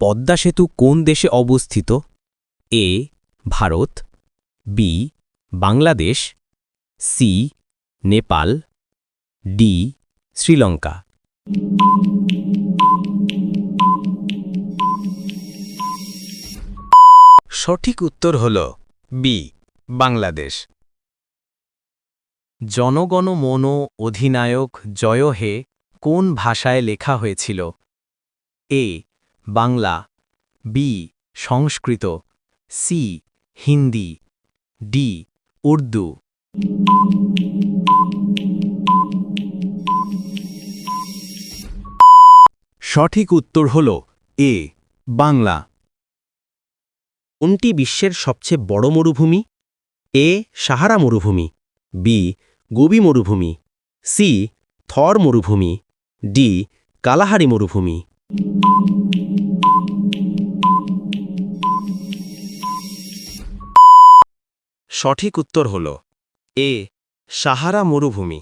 পদ্মা সেতু কোন দেশে অবস্থিত? A Bharat, B Bangladesh, C Nepal, D Sri Lanka. সঠিক উত্তর হল বি বাংলাদেশ। জনগণ মন অধিনায়ক জয় হে কোন ভাষায় লেখা হয়েছিল? এ বাংলা, বি সংস্কৃত, সি হিন্দি, ডি উর্দু। সঠিক উত্তর হল এ বাংলা। কোনটি বিশ্বের সবচেয়ে বড় মরুভূমি? এ সাহারা মরুভূমি, বি গোবি মরুভূমি, সি থর মরুভূমি, ডি কালাহারি মরুভূমি। সঠিক উত্তর হল এ সাহারা মরুভূমি।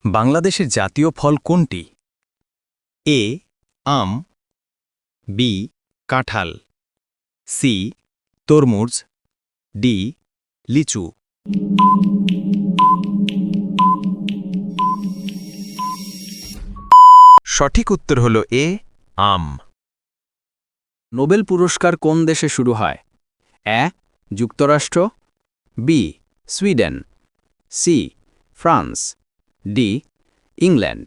বাংলাদেশের জাতীয় ফল কোনটি? এ আম, বি কাঁঠাল, সি তরমুজ, ডি লিচু। সঠিক উত্তর হল এ আম। নোবেল পুরস্কার কোন দেশে শুরু হয়? এ যুক্তরাষ্ট্র, B Sweden, C France, D England.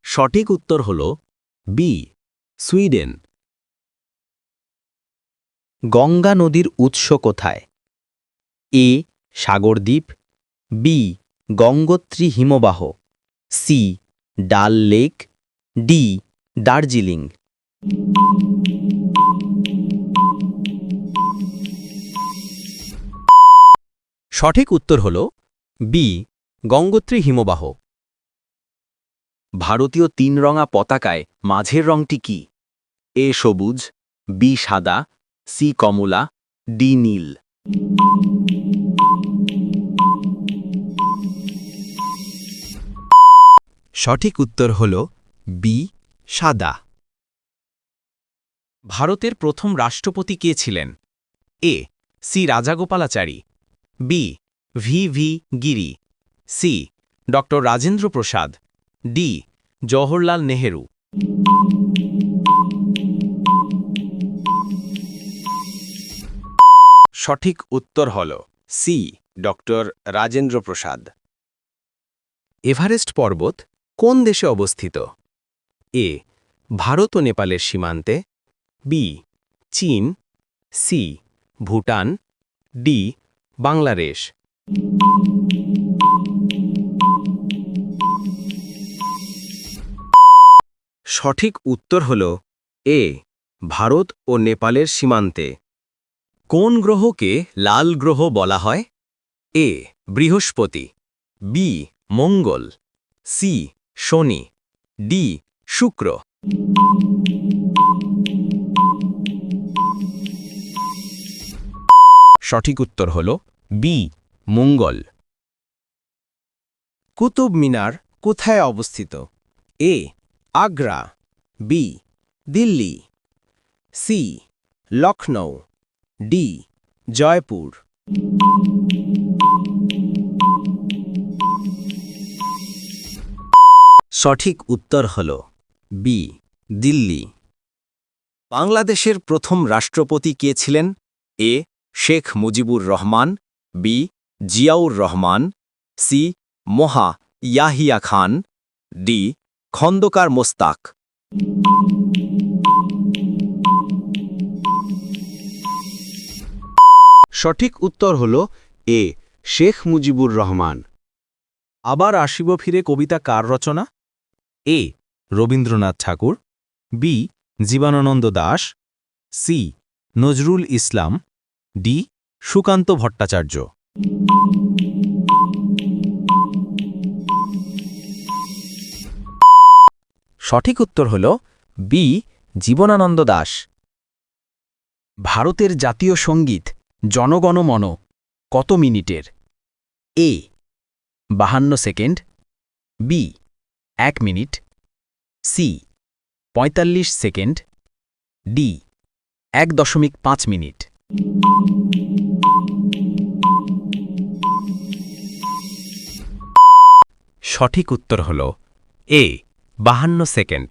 সঠিক উত্তর হল বি সুইডেন। গঙ্গা নদীর উৎস কোথায়? এ সাগরদ্বীপ, বি গঙ্গোত্রী হিমবাহ, সি ডাল লেক, ডি দার্জিলিং। সঠিক উত্তর হল বি গঙ্গোত্রী হিমবাহ। ভারতীয় তিন রঙা পতাকায় মাঝের রংটি কি? এ সবুজ, বি সাদা, সি কমলা, ডি নীল। সঠিক উত্তর হল বি সাদা। ভারতের প্রথম রাষ্ট্রপতি কে ছিলেন? A C Rajagopalachari, B V Giri, C ড রাজেন্দ্র প্রসাদ, ডি জওহরলাল নেহেরু। সঠিক উত্তর হল সি ড রাজেন্দ্র প্রসাদ। এভারেস্ট পর্বত কোন দেশে অবস্থিত? এ ভারত ও নেপালের সীমান্তে, বি চীন, সি ভুটান, ডি বাংলাদেশ। সঠিক উত্তর হল এ ভারত ও নেপালের সীমান্তে। কোন গ্রহকে লাল গ্রহ বলা হয়? এ বৃহস্পতি, বি মঙ্গল, সি শনি, ডি শুক্র। সঠিক উত্তর হল বি মঙ্গল। কুতুব মিনার কোথায় অবস্থিত? A Agra, B Delhi, C Lucknow, D Jaipur. সঠিক উত্তর হল বি দিল্লি। বাংলাদেশের প্রথম রাষ্ট্রপতি কে ছিলেন? এ Sheikh Mujibur Rahman, B Ziaur Rahman, C মোহা Yahya Khan, D Khandakar Mostak. সঠিক উত্তর হল এ শেখ মুজিবুর রহমান। আবার আসিব ফিরে কবিতা কার রচনা? এ রবীন্দ্রনাথ ঠাকুর, B Jibanananda Das, C Nazrul Islam, D Sukanta Bhattacharya. সঠিক উত্তর হল বি জীবনানন্দ দাশ। ভারতের জাতীয় সঙ্গীত জনগণ মন কত মিনিটের? A 52 second, B 1 minute, C 45 second, D 1.5 minute. সঠিক উত্তর হল এ 52 সেকেন্ড।